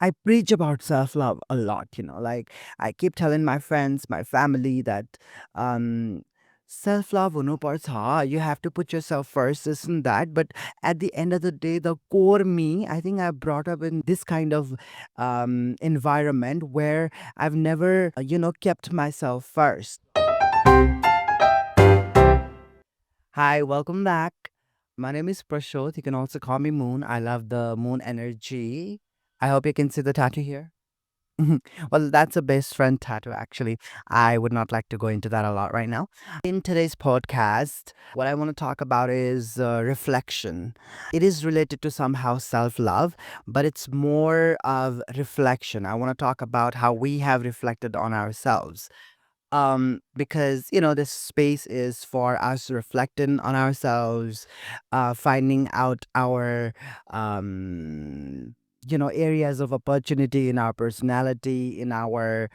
I preach about self love a lot, like I keep telling my friends, my family that um self love you have to put yourself first, this and that. But at the end of the day, the core me, I think I brought up in this kind of environment where I've never, kept myself first. Hi, welcome back. My name is Prashot. You can also call me Moon. I love the moon energy. I hope you can see the tattoo here. Mhm. Well, that's a best friend tattoo, actually. I would not like to go into that a lot right now. In today's podcast, what I want to talk about is reflection. It is related to somehow self love, but it's more of reflection. I want to talk about how we have reflected on ourselves. Because this space is for us reflecting on ourselves, finding out our areas of opportunity in our personality, in our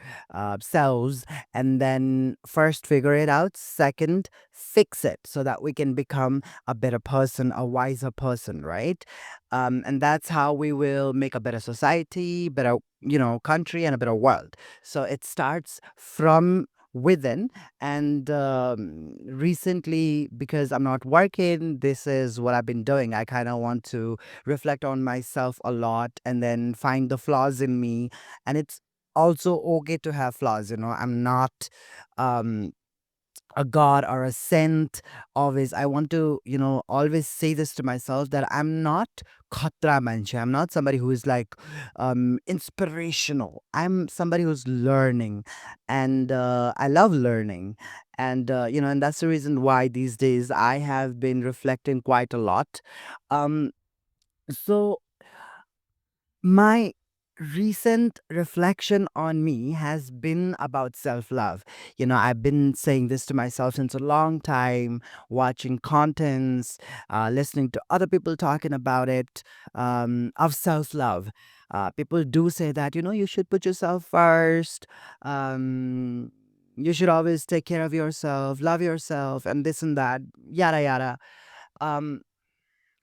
selves, and then first figure it out, second fix it so that we can become a better person, a wiser person, right? And that's how we will make a better society, better country, and a better world. So it starts from within. And recently, because I'm not working, this is what I've been doing. I kind of want to reflect on myself a lot and then find the flaws in me. And it's also okay to have flaws. I'm not um a god or a saint. Always I want to always say this to myself, that I'm not khatra mancha. I'm not somebody who is like inspirational. I'm somebody who's learning, and I love learning. And and that's the reason why these days I have been reflecting quite a lot. Um so my recent reflection on me has been about self love. I've been saying this to myself since a long time, watching contents, listening to other people talking about it, of self love. People do say that, you should put yourself first. You should always take care of yourself, love yourself, and this and that, yada, yada. Um,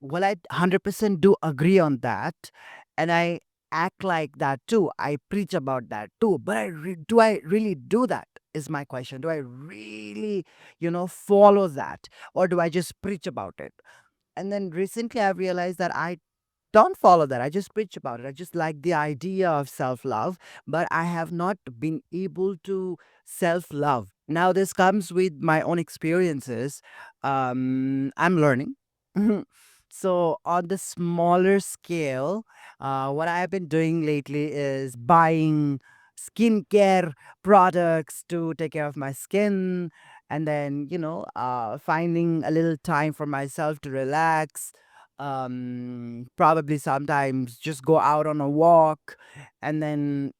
well, I 100% do agree on that. And I act like that too. I preach about that too. But do I really do that? Is my question. Do I really, follow that? Or do I just preach about it? And then recently I realized that I don't follow that. I just preach about it. I just like the idea of self love, but I have not been able to self love. Now, this comes with my own experiences. I'm learning. So, on the smaller scale, what I've been doing lately is buying skincare products to take care of my skin, and then, finding a little time for myself to relax, probably sometimes just go out on a walk, and then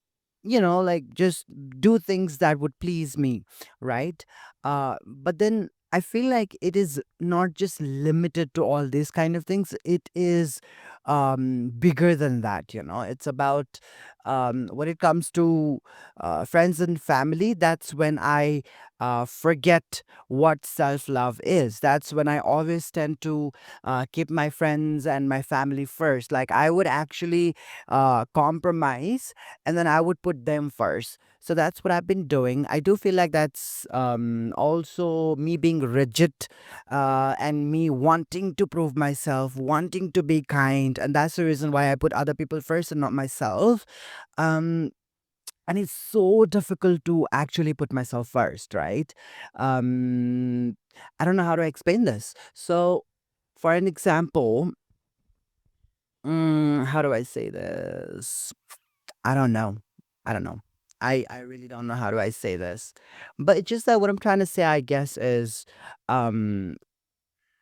like just do things that would please me, right? But then I feel like it is not just limited to all these kind of things. It is bigger than that. It's about when it comes to friends and family. That's when I forget what self-love is. That's when I always tend to keep my friends and my family first. Like I would actually compromise, and then I would put them first. So that's what I've been doing. I do feel like that's also me being rigid, and me wanting to prove myself, wanting to be kind. And that's the reason why I put other people first and not myself. Um, and it's so difficult to actually put myself first, right? Um, I don't know how to explain this. So, for an example, how do I say this? I don't know. I don't know. I really don't know how do I say this. But it's just that what I'm trying to say, I guess, is um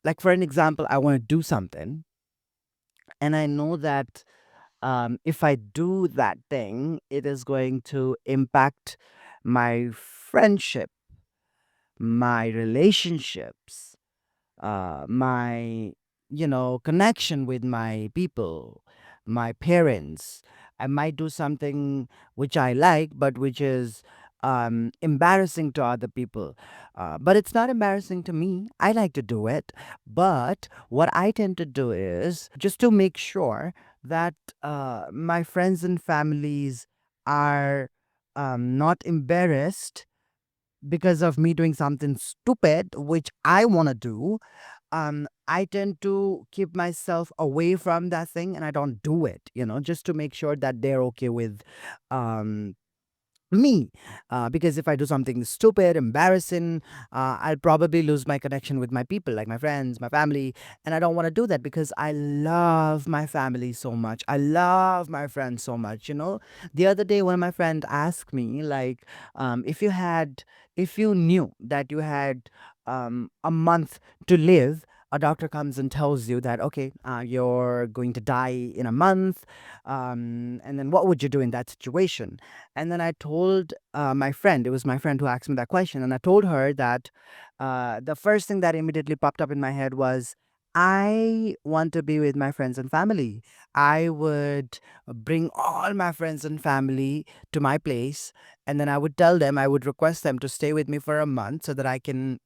like for an example, I want to do something, and I know that if I do that thing, it is going to impact my friendship, my relationships, my connection with my people, my parents. I might do something which I like, but which is embarrassing to other people. But it's not embarrassing to me. I like to do it. But what I tend to do is just to make sure that my friends and families are not embarrassed because of me doing something stupid, which I want to do. I tend to keep myself away from that thing and I don't do it, just to make sure that they're okay with um, me. Because if I do something stupid, embarrassing, I'll probably lose my connection with my people, like my friends, my family. And I don't want to do that because I love my family so much. I love my friends so much. The other day, one of my friend asked me, like, if you knew that you had a month to live, a doctor comes and tells you that, okay, you're going to die in a month. And then what would you do in that situation? And then I told my friend, it was my friend who asked me that question, and I told her that the first thing that immediately popped up in my head was, I want to be with my friends and family. I would bring all my friends and family to my place, and then I would tell them, I would request them to stay with me for a month so that I can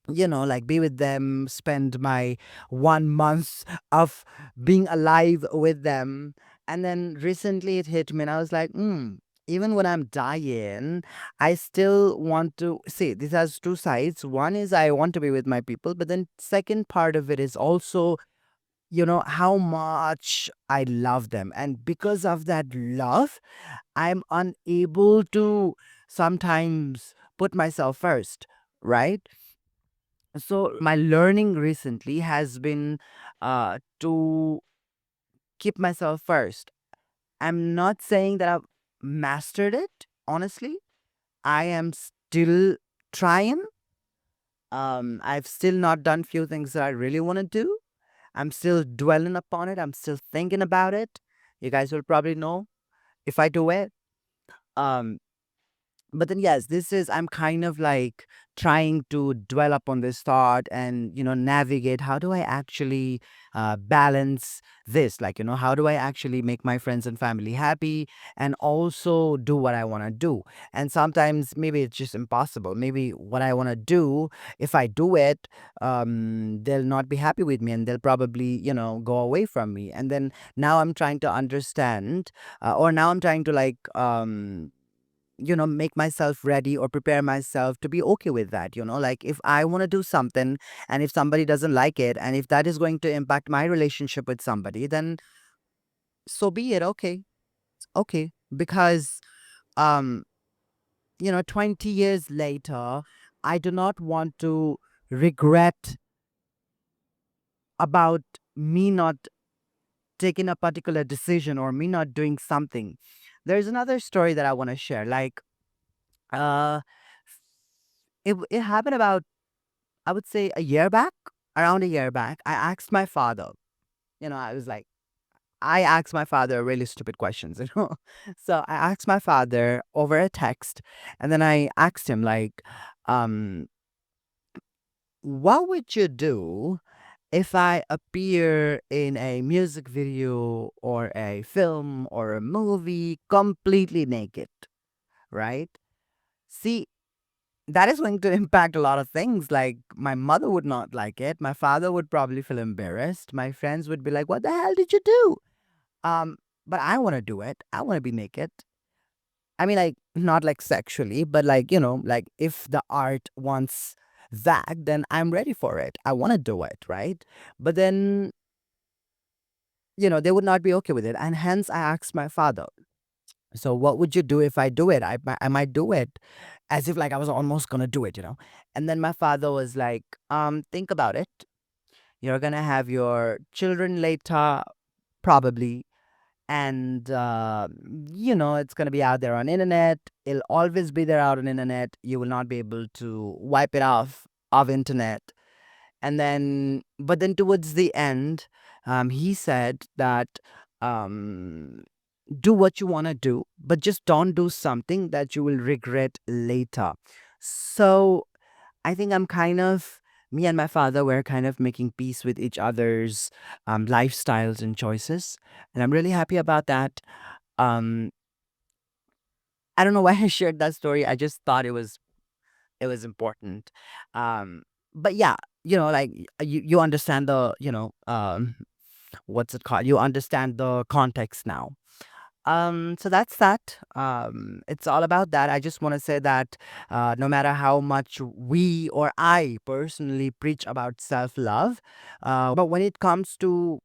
like be with them, spend my 1 month of being alive with them. And then recently it hit me, and I was like, even when I'm dying, I still want to see this has two sides. One is I want to be with my people, but then second part of it is also, how much I love them. And because of that love, I'm unable to sometimes put myself first, right? So my learning recently has been to keep myself first. I'm not saying that I've mastered it, honestly. I am still trying. I've still not done few things that I really want to do. I'm still dwelling upon it. I'm still thinking about it. You guys will probably know if I do it. Um, but then yes, this is I'm kind of like trying to dwell upon this thought and navigate how do I actually balance this, like how do I actually make my friends and family happy and also do what I want to do. And sometimes maybe it's just impossible. Maybe what I want to do, if I do it, they'll not be happy with me and they'll probably go away from me. And then now I'm trying to understand, or now I'm trying to like make myself ready or prepare myself to be okay with that. Like if I want to do something and if somebody doesn't like it and if that is going to impact my relationship with somebody, then so be it. Okay. Okay. Because, um, 20 years later, I do not want to regret about me not taking a particular decision or me not doing something. There's another story that I want to share. Like, uh, it happened about, I would say, a year back, around a year back. I asked my father, I was like, I asked my father really stupid questions, So I asked my father over a text, and then I asked him, like, um, what would you do if I appear in a music video or a film or a movie completely naked, right? See, that is going to impact a lot of things. Like my mother would not like it. My father would probably feel embarrassed. My friends would be like, "What the hell did you do?" Um, but I want to do it. I want to be naked. I mean, like not like sexually, but like like if the art wants that, then I'm ready for it. I want to do it, right? But then they would not be okay with it, and hence I asked my father. So what would you do if I do it? I might do it as if like I was almost gonna do it. And then my father was like, think about it. You're gonna have your children later, probably, and it's gonna be out there on internet. It'll always be there out on internet. You will not be able to wipe it off of internet. And then, but then towards the end, he said that um do what you want to do, but just don't do something that you will regret later. So I think me and my father were kind of making peace with each other's lifestyles and choices. And I'm really happy about that. Um, I don't know why I shared that story. I just thought it was important. Um, but yeah, like you understand the, what's it called? You understand the context now. So that's that. It's all about that. I just want to say that no matter how much we or I personally preach about self-love, but when it comes to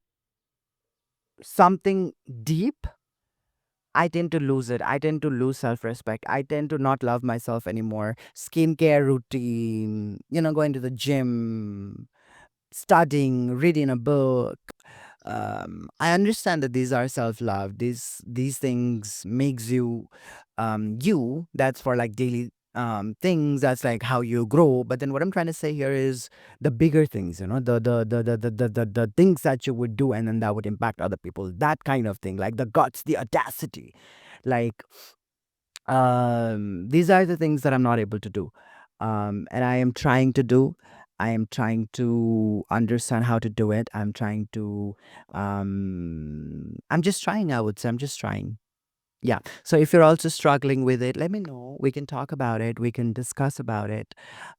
something deep, I tend to lose it. I tend to lose self respect. I tend to not love myself anymore. Skincare routine, going to the gym, studying, reading a book. I understand that these are self love. These things makes you you. That's for like daily things. That's like how you grow. But then what I'm trying to say here is the bigger things. The things that you would do and then that would impact other people. That kind of thing, like the guts, the audacity, like these are the things that I'm not able to do. And I am trying to do. I am trying to understand how to do it. I'm just trying, I would say. I'm just trying. Yeah. So if you're also struggling with it, let me know. We can talk about it. We can discuss about it.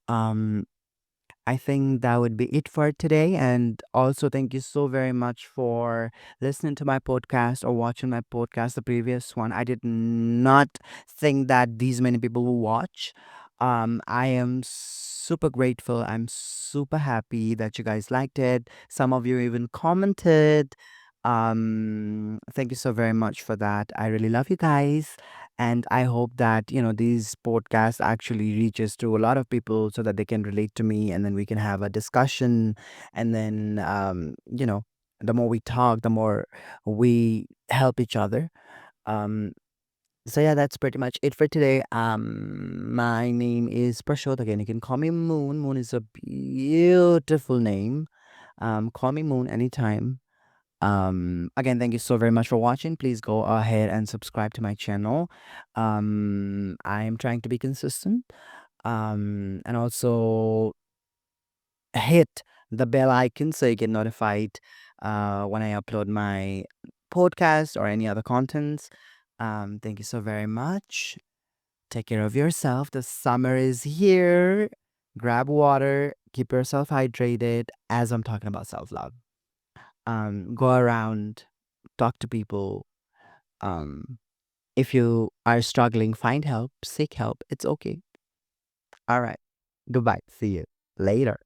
Um, I think that would be it for today. And also, thank you so very much for listening to my podcast or watching my podcast, the previous one. I did not think that these many people will watch. I am super grateful. I'm super happy that you guys liked it. Some of you even commented. Thank you so very much for that. I really love you guys. And I hope that, these podcasts actually reaches to a lot of people so that they can relate to me and then we can have a discussion. And then, the more we talk, the more we help each other. Um, so yeah, that's pretty much it for today. My name is Prashod. Again, you can call me Moon. Moon is a beautiful name. Call me Moon anytime. Again, thank you so very much for watching. Please go ahead and subscribe to my channel. I am trying to be consistent. And also hit the bell icon so you get notified when I upload my podcast or any other contents. Thank you so very much. Take care of yourself. The summer is here. Grab water. Keep yourself hydrated as I'm talking about self-love. Go around, talk to people. Um, if you are struggling, find help, seek help. It's okay. All right. Goodbye. See you later.